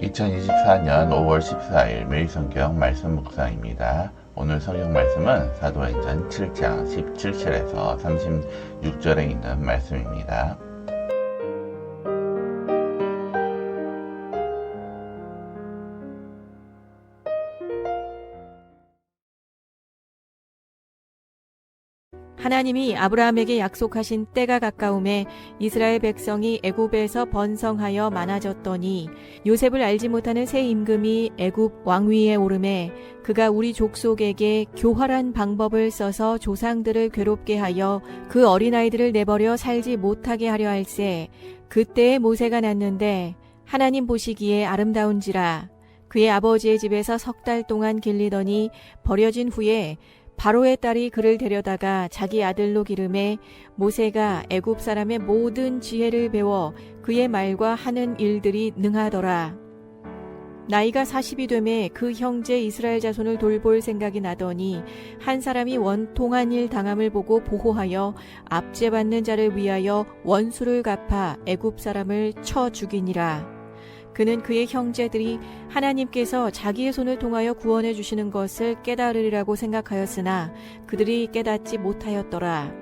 2024년 5월 14일 매일성경 말씀 묵상입니다. 오늘 성경 말씀은 사도행전 7장 17절에서 36절에 있는 말씀입니다. 하나님이 아브라함에게 약속하신 때가 가까움에 이스라엘 백성이 애굽에서 번성하여 많아졌더니 요셉을 알지 못하는 새 임금이 애굽 왕위에 오르매 그가 우리 족속에게 교활한 방법을 써서 조상들을 괴롭게 하여 그 어린아이들을 내버려 살지 못하게 하려 할세. 그때에 모세가 났는데 하나님 보시기에 아름다운지라. 그의 아버지의 집에서 3달 동안 길리더니 버려진 후에 바로의 딸이 그를 데려다가 자기 아들로 기름해 모세가 애굽 사람의 모든 지혜를 배워 그의 말과 하는 일들이 능하더라. 나이가 40이 되매 그 형제 이스라엘 자손을 돌볼 생각이 나더니 한 사람이 원통한 일 당함을 보고 보호하여 압제받는 자를 위하여 원수를 갚아 애굽 사람을 쳐 죽이니라. 그는 그의 형제들이 하나님께서 자기의 손을 통하여 구원해 주시는 것을 깨달으리라고 생각하였으나 그들이 깨닫지 못하였더라.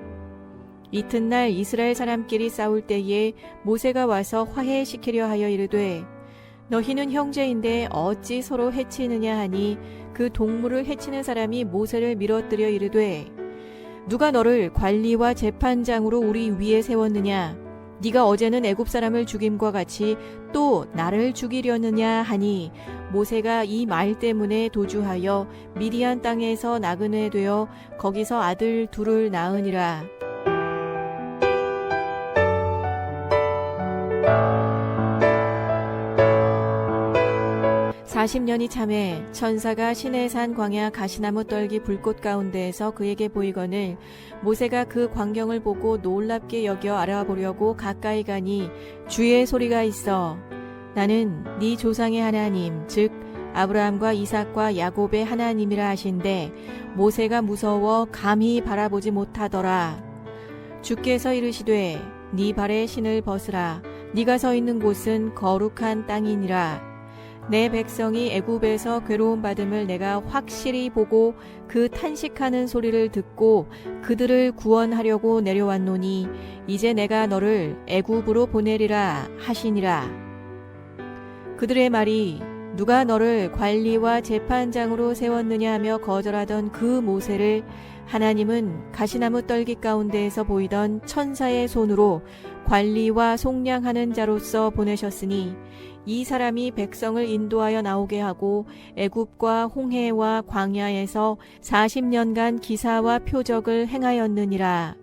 이튿날 이스라엘 사람끼리 싸울 때에 모세가 와서 화해시키려 하여 이르되 너희는 형제인데 어찌 서로 해치느냐 하니 그 동물을 해치는 사람이 모세를 밀어뜨려 이르되 누가 너를 관리와 재판장으로 우리 위에 세웠느냐 네가 어제는 애굽 사람을 죽임과 같이 또 나를 죽이려느냐 하니 모세가 이 말 때문에 도주하여 미디안 땅에서 나그네 되어 거기서 아들 둘을 낳으니라. (40년이) 참에 천사가 시내산 광야 가시나무 떨기 불꽃 가운데에서 그에게 보이거늘 모세가 그 광경을 보고 놀랍게 여겨 알아보려고 가까이 가니 주의 소리가 있어 나는 네 조상의 하나님 즉 아브라함과 이삭과 야곱의 하나님이라 하신대 모세가 무서워 감히 바라보지 못하더라. 주께서 이르시되 네 발에 신을 벗으라 네가 서 있는 곳은 거룩한 땅이니라. 내 백성이 애굽에서 괴로움 받음을 내가 확실히 보고 그 탄식하는 소리를 듣고 그들을 구원하려고 내려왔노니 이제 내가 너를 애굽으로 보내리라 하시니라. 그들의 말이 누가 너를 관리와 재판장으로 세웠느냐 하며 거절하던 그 모세를 하나님은 가시나무 떨기 가운데에서 보이던 천사의 손으로 관리와 속량하는 자로서 보내셨으니 이 사람이 백성을 인도하여 나오게 하고 애굽과 홍해와 광야에서 40년간 기사와 표적을 행하였느니라.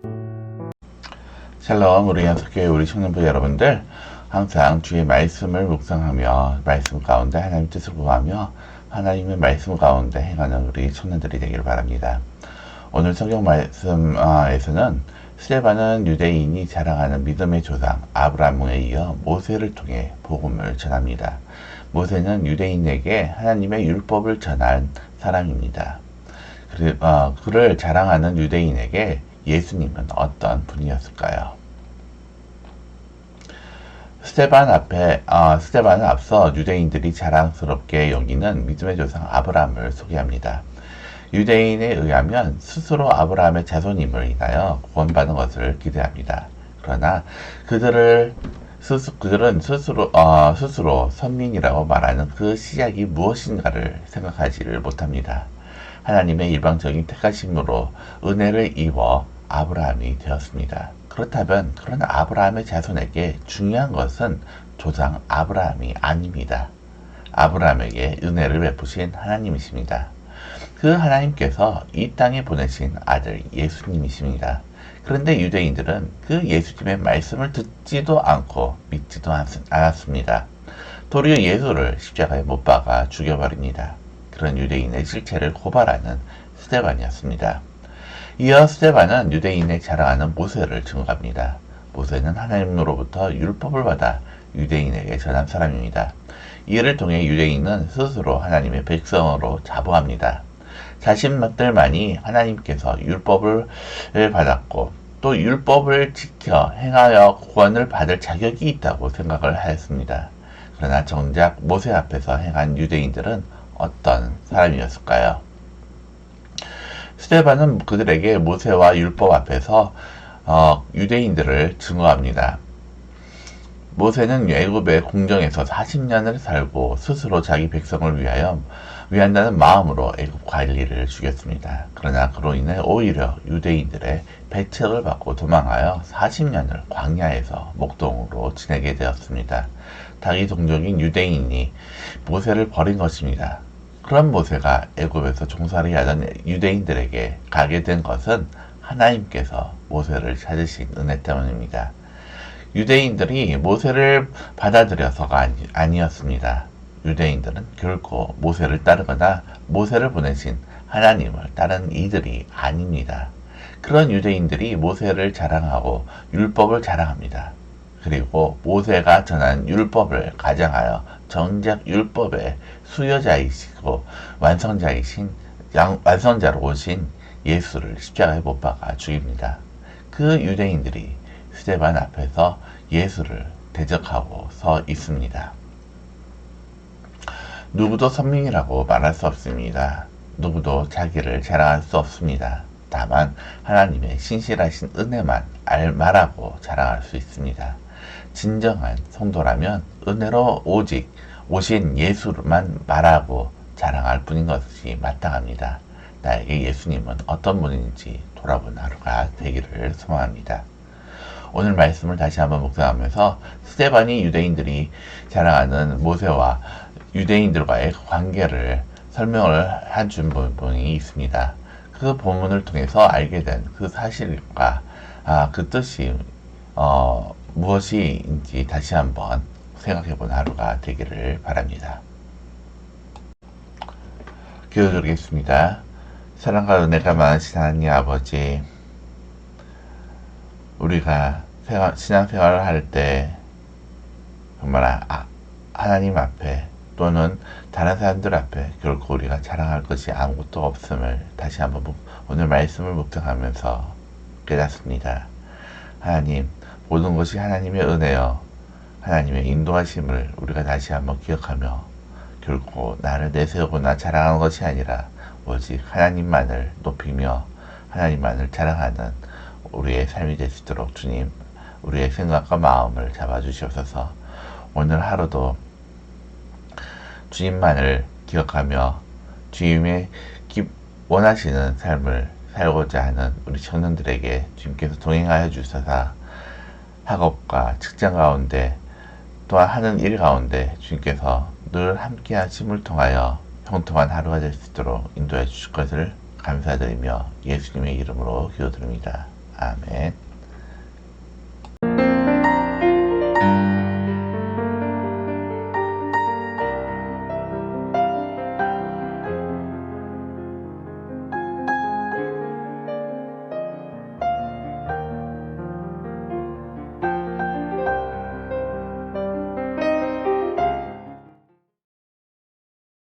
샬롬, 우리 연속교회 우리 청년부 여러분들 항상 주의 말씀을 묵상하며 말씀 가운데 하나님의 뜻을 구하며 하나님의 말씀 가운데 행하는 우리 청년들이 되기를 바랍니다. 오늘 성경 말씀에서는 스데반은 유대인이 자랑하는 믿음의 조상 아브라함에 이어 모세를 통해 복음을 전합니다. 모세는 유대인에게 하나님의 율법을 전한 사람입니다. 그를 자랑하는 유대인에게 예수님은 어떤 분이었을까요? 스데반은 앞서 유대인들이 자랑스럽게 여기는 믿음의 조상 아브라함을 소개합니다. 유대인에 의하면 스스로 아브라함의 자손임을 인하여 구원받은 것을 기대합니다. 그러나 그들은 스스로 선민이라고 말하는 그 시작이 무엇인가를 생각하지를 못합니다. 하나님의 일방적인 택하심으로 은혜를 입어 아브라함이 되었습니다. 그렇다면 그런 아브라함의 자손에게 중요한 것은 조상 아브라함이 아닙니다. 아브라함에게 은혜를 베푸신 하나님이십니다. 그 하나님께서 이 땅에 보내신 아들 예수님이십니다. 그런데 유대인들은 그 예수님의 말씀을 듣지도 않고 믿지도 않았습니다. 도리어 예수를 십자가에 못 박아 죽여버립니다. 그런 유대인의 실체를 고발하는 스데반이었습니다. 이어 스데반은 유대인의 자랑하는 모세를 증거합니다. 모세는 하나님으로부터 율법을 받아 유대인에게 전한 사람입니다. 이를 통해 유대인은 스스로 하나님의 백성으로 자부합니다. 자신들만이 하나님께서 율법을 받았고 또 율법을 지켜 행하여 구원을 받을 자격이 있다고 생각을 하였습니다. 그러나 정작 모세 앞에서 행한 유대인들은 어떤 사람이었을까요? 스데반은 그들에게 모세와 율법 앞에서 유대인들을 증오합니다. 모세는 애굽의 궁정에서 40년을 살고 스스로 자기 백성을 위한다는 마음으로 애굽 관리를 죽였습니다. 그러나 그로 인해 오히려 유대인들의 배척을 받고 도망하여 40년을 광야에서 목동으로 지내게 되었습니다. 자기 동족인 유대인이 모세를 버린 것입니다. 그런 모세가 애굽에서 종살이 하던 유대인들에게 가게 된 것은 하나님께서 모세를 찾으신 은혜 때문입니다. 유대인들이 모세를 받아들여서가 아니었습니다. 유대인들은 결코 모세를 따르거나 모세를 보내신 하나님을 따르는 이들이 아닙니다. 그런 유대인들이 모세를 자랑하고 율법을 자랑합니다. 그리고 모세가 전한 율법을 가장하여 정작 율법의 수여자이시고 완성자로 오신 예수를 십자가에 못 박아 죽입니다. 그 유대인들이 스데반 앞에서 예수를 대적하고 서 있습니다. 누구도 선민이라고 말할 수 없습니다. 누구도 자기를 자랑할 수 없습니다. 다만 하나님의 신실하신 은혜만 말하고 자랑할 수 있습니다. 진정한 성도라면 은혜로 오직 오신 예수만 말하고 자랑할 뿐인 것이 마땅합니다. 나에게 예수님은 어떤 분인지 돌아보는 하루가 되기를 소망합니다. 오늘 말씀을 다시 한번 묵상하면서 스데반이 유대인들이 자랑하는 모세와 유대인들과의 관계를 설명을 해준 부분이 있습니다. 그 본문을 통해서 알게 된 그 사실과 그 뜻이 무엇인지 다시 한번 생각해보는 하루가 되기를 바랍니다. 기도드리겠습니다. 사랑과 은혜가 많으신 하나님 아버지, 우리가 신앙생활을 할 때 정말 하나님 앞에 또는 다른 사람들 앞에 결코 우리가 자랑할 것이 아무것도 없음을 다시 한번 오늘 말씀을 묵상하면서 깨닫습니다. 하나님, 모든 것이 하나님의 은혜요, 하나님의 인도하심을 우리가 다시 한번 기억하며 결코 나를 내세우거나 자랑하는 것이 아니라 오직 하나님만을 높이며 하나님만을 자랑하는 우리의 삶이 될 수 있도록 주님, 우리의 생각과 마음을 잡아주시옵소서. 오늘 하루도 주님만을 기억하며 주님의 원하시는 삶을 살고자 하는 우리 청년들에게 주님께서 동행하여 주셔서 학업과 직장 가운데 또한 하는 일 가운데 주님께서 늘 함께 하심을 통하여 형통한 하루가 될 수 있도록 인도해 주실 것을 감사드리며 예수님의 이름으로 기도드립니다. 아멘.